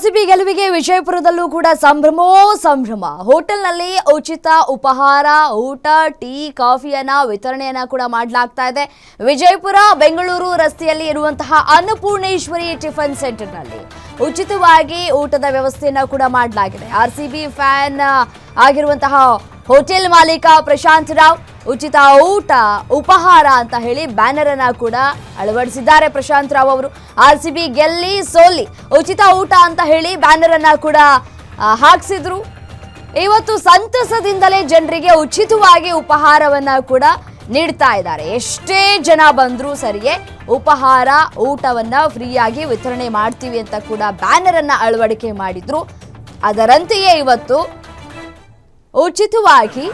RCB ಗೆಲುವಿಗೆ ವಿಜಯಪುರದಲ್ಲೂ ಕೂಡ ಸಂಭ್ರಮೋ ಸಂಭ್ರಮ. ಹೋಟೆಲ್ನಲ್ಲಿ ಉಚಿತ ಉಪಹಾರ, ಊಟ, ಟೀ, ಕಾಫಿಯನ್ನ ವಿತರಣೆಯನ್ನ ಕೂಡ ಮಾಡಲಾಗ್ತಾ ಇದೆ. ವಿಜಯಪುರ ಬೆಂಗಳೂರು ರಸ್ತೆಯಲ್ಲಿ ಇರುವಂತಹ ಅನ್ನಪೂರ್ಣೇಶ್ವರಿ ಟಿಫನ್ ಸೆಂಟರ್ನಲ್ಲಿ ಉಚಿತವಾಗಿ ಊಟದ ವ್ಯವಸ್ಥೆಯನ್ನ ಕೂಡ ಮಾಡಲಾಗಿದೆ. ಆರ್ಸಿಬಿ ಫ್ಯಾನ್ ಆಗಿರುವಂತಹ ಹೋಟೆಲ್ ಮಾಲೀಕ ಪ್ರಶಾಂತ್ ರಾವ್ ಉಚಿತ ಊಟ ಉಪಹಾರ ಅಂತ ಹೇಳಿ ಬ್ಯಾನರ್ ಅನ್ನ ಕೂಡ ಅಳವಡಿಸಿದ್ದಾರೆ. ಪ್ರಶಾಂತ್ ರಾವ್ ಅವರು ಆರ್ಸಿಬಿ ಗೆಲ್ಲಿ ಸೋಲಿ ಉಚಿತ ಊಟ ಅಂತ ಹೇಳಿ ಬ್ಯಾನರ್ ಅನ್ನ ಕೂಡ ಹಾಕಿಸಿದ್ರು. ಇವತ್ತು ಸಂತಸದಿಂದಲೇ ಜನರಿಗೆ ಉಚಿತವಾಗಿ ಉಪಹಾರವನ್ನ ಕೂಡ ನೀಡ್ತಾ ಇದ್ದಾರೆ. ಎಷ್ಟೇ ಜನ ಬಂದರೂ ಸರಿಯೇ ಉಪಹಾರ ಊಟವನ್ನ ಫ್ರೀಯಾಗಿ ವಿತರಣೆ ಮಾಡ್ತೀವಿ ಅಂತ ಕೂಡ ಬ್ಯಾನರ್ ಅನ್ನ ಅಳವಡಿಕೆ ಮಾಡಿದ್ರು. ಅದರಂತೆಯೇ ಇವತ್ತು ಉಚಿತವಾಗಿ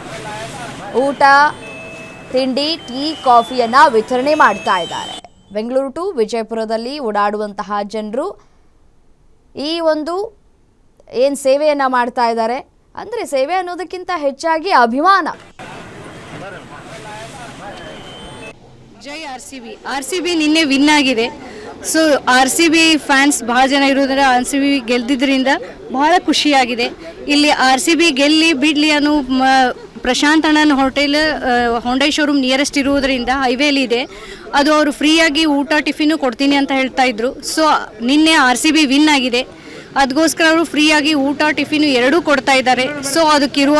ಊಟ, ತಿಂಡಿ, ಟೀ, ಕಾಫಿಯನ್ನ ವಿತರಣೆ ಮಾಡ್ತಾ ಇದ್ದಾರೆ. ಬೆಂಗಳೂರು ಟು ವಿಜಯಪುರದಲ್ಲಿ ಓಡಾಡುವಂತಹ ಜನರು ಈ ಒಂದು ಏನು ಸೇವೆಯನ್ನ ಮಾಡ್ತಾ ಇದ್ದಾರೆ ಅಂದರೆ ಸೇವೆ ಅನ್ನೋದಕ್ಕಿಂತ ಹೆಚ್ಚಾಗಿ ಅಭಿಮಾನ. ಜೈ ಆರ್ಸಿಬಿ ನಿನ್ನೆ ವಿನ್ ಆಗಿದೆ. ಸೊ ಆರ್ಸಿಬಿ ಫ್ಯಾನ್ಸ್ ಬಹಳ ಜನ ಇರೋದ್ರಿಂದ ಆರ್ಸಿಬಿ ಗೆಲ್ದಿದ್ರಿಂದ ಬಹಳ ಖುಷಿಯಾಗಿದೆ. ಇಲ್ಲಿ ಆರ್ಸಿಬಿ ಗೆಲ್ಲಿ ಬಿಡ್ಲಿ ಅನ್ನೋ ಪ್ರಶಾಂತ್ ಅಣ್ಣನ ಹೋಟೆಲ್ ಹೊಂಡೈ ಶೋರೂಮ್ ನಿಯರೆಸ್ಟ್ ಇರುವುದರಿಂದ ಹೈವೇಲಿ ಇದೆ. ಅದು ಅವರು ಫ್ರೀಯಾಗಿ ಊಟ ಟಿಫಿನು ಕೊಡ್ತೀನಿ ಅಂತ ಹೇಳ್ತಾ ಇದ್ರು. ಸೊ ನಿನ್ನೆ ಆರ್ಸಿಬಿ ವಿನ್ ಆಗಿದೆ, ಅದಕ್ಕೋಸ್ಕರ ಅವರು ಫ್ರೀಯಾಗಿ ಊಟ ಟಿಫಿನು ಎರಡೂ ಕೊಡ್ತಾ ಇದ್ದಾರೆ. ಸೊ ಅದಕ್ಕಿರುವ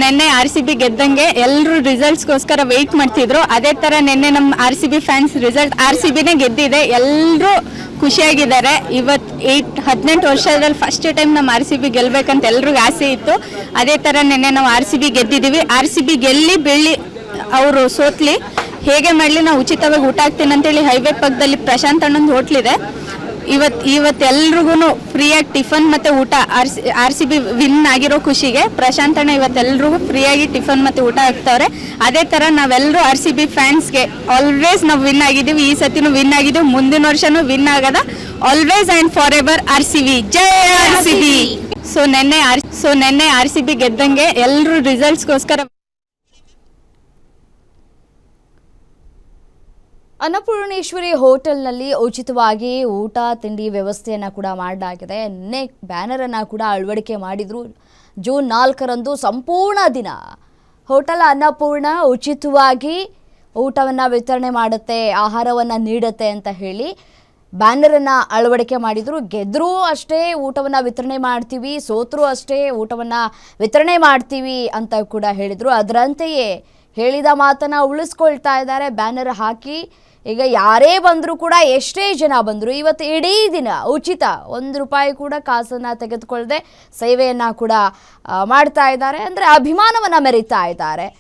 ನಿನ್ನೆ ಆರ್ಸಿಬಿ ಗೆದ್ದಂಗೆ ಎಲ್ಲರೂ ರಿಸಲ್ಟ್ಸ್ಗೋಸ್ಕರ ವೆಯ್ಟ್ ಮಾಡ್ತಿದ್ರು. ಅದೇ ಥರ ನಿನ್ನೆ ನಮ್ಮ ಆರ್ಸಿಬಿ ಫ್ಯಾನ್ಸ್ ರಿಸಲ್ಟ್ ಆರ್ಸಿಬಿನೇ ಗೆದ್ದಿದೆ, ಎಲ್ಲರೂ ಖುಷಿಯಾಗಿದ್ದಾರೆ. ಇವತ್ತು 18 ವರ್ಷದಲ್ಲಿ ಫಸ್ಟ್ ಟೈಮ್ ನಮ್ಮ ಆರ್ಸಿಬಿ ಗೆಲ್ಬೇಕಂತ ಎಲ್ರಿಗೂ ಆಸೆ ಇತ್ತು. ಅದೇ ಥರ ನಿನ್ನೆ ನಾವು ಆರ್ಸಿಬಿ ಗೆದ್ದಿದ್ದೀವಿ. ಆರ್ಸಿಬಿ ಗೆಲ್ಲಿ ಬೆಳ್ಳಿ ಅವರು ಸೋತ್ಲಿ ಹೇಗೆ ಮಾಡಲಿ ನಾವು ಉಚಿತವಾಗಿ ಊಟ ಹಾಕ್ತೀನಿ ಅಂತೇಳಿ ಹೈವೇ ಪಕ್ಕದಲ್ಲಿ ಪ್ರಶಾಂತ್ ಅಣ್ಣಂದು ಹೋಟ್ಲಿದೆ. ಇವತ್ತು ಎಲ್ರಿಗೂ ಫ್ರೀಯಾಗಿ ಟಿಫನ್ ಮತ್ತು ಊಟ ಆರ್ಸಿಬಿ ವಿನ್ ಆಗಿರೋ ಖುಷಿಗೆ ಪ್ರಶಾಂತ್ ಅಣ್ಣ ಇವತ್ತೆಲ್ರಿಗೂ ಫ್ರೀಯಾಗಿ ಟಿಫನ್ ಮತ್ತು ಊಟ ಹಾಕ್ತವ್ರೆ. ಅದೇ ಥರ ನಾವೆಲ್ಲರೂ ಆರ್ಸಿಬಿ ಫ್ಯಾನ್ಸ್ಗೆ ಆಲ್ವೇಸ್ ನಾವು ವಿನ್ ಆಗಿದ್ದೀವಿ. ಈ ಸತಿನೂ ವಿನ್ ಆಗಿದ್ದೀವಿ, ಮುಂದಿನ ವರ್ಷನೂ ವಿನ್ ಆಗದ. Always and for ever RCB. Jai RCB. So ನಿನ್ನೆ ಆರ್ಸಿಬಿ ಗೆದ್ದಂಗೆ ಎಲ್ಲರೂ ರಿಸಲ್ಟ್ಸ್ಗೋಸ್ಕರ ಅನ್ನಪೂರ್ಣೇಶ್ವರಿ ಹೋಟೆಲ್ನಲ್ಲಿ ಉಚಿತವಾಗಿ ಊಟ ತಿಂಡಿ ವ್ಯವಸ್ಥೆಯನ್ನು ಕೂಡ ಮಾಡಲಾಗಿದೆ. ನಿನ್ನೆ ಬ್ಯಾನರನ್ನು ಕೂಡ ಅಳವಡಿಕೆ ಮಾಡಿದರು. ಜೂನ್ 4ರಂದು ಸಂಪೂರ್ಣ ದಿನ ಹೋಟೆಲ್ ಅನ್ನಪೂರ್ಣ ಉಚಿತವಾಗಿ ಊಟವನ್ನು ವಿತರಣೆ ಮಾಡುತ್ತೆ, ಆಹಾರವನ್ನು ನೀಡುತ್ತೆ ಅಂತ ಹೇಳಿ ಬ್ಯಾನರನ್ನು ಅಳವಡಿಕೆ ಮಾಡಿದರು. ಗೆದ್ದರೂ ಅಷ್ಟೇ ಊಟವನ್ನು ವಿತರಣೆ ಮಾಡ್ತೀವಿ, ಸೋತರೂ ಅಷ್ಟೇ ಊಟವನ್ನು ವಿತರಣೆ ಮಾಡ್ತೀವಿ ಅಂತ ಕೂಡ ಹೇಳಿದರು. ಅದರಂತೆಯೇ ಹೇಳಿದ ಮಾತನ್ನು ಉಳಿಸ್ಕೊಳ್ತಾ ಇದ್ದಾರೆ. ಬ್ಯಾನರ್ ಹಾಕಿ ಈಗ ಯಾರೇ ಬಂದರೂ ಕೂಡ ಎಷ್ಟೇ ಜನ ಬಂದರೂ ಇವತ್ತು ಇಡೀ ದಿನ ಉಚಿತ, ₹1 ಕೂಡ ಕಾಸನ್ನು ತೆಗೆದುಕೊಳ್ಳದೆ ಸೇವೆಯನ್ನು ಕೂಡ ಮಾಡ್ತಾ ಇದ್ದಾರೆ. ಅಂದರೆ ಅಭಿಮಾನವನ್ನು ಮೆರೀತಾ ಇದ್ದಾರೆ.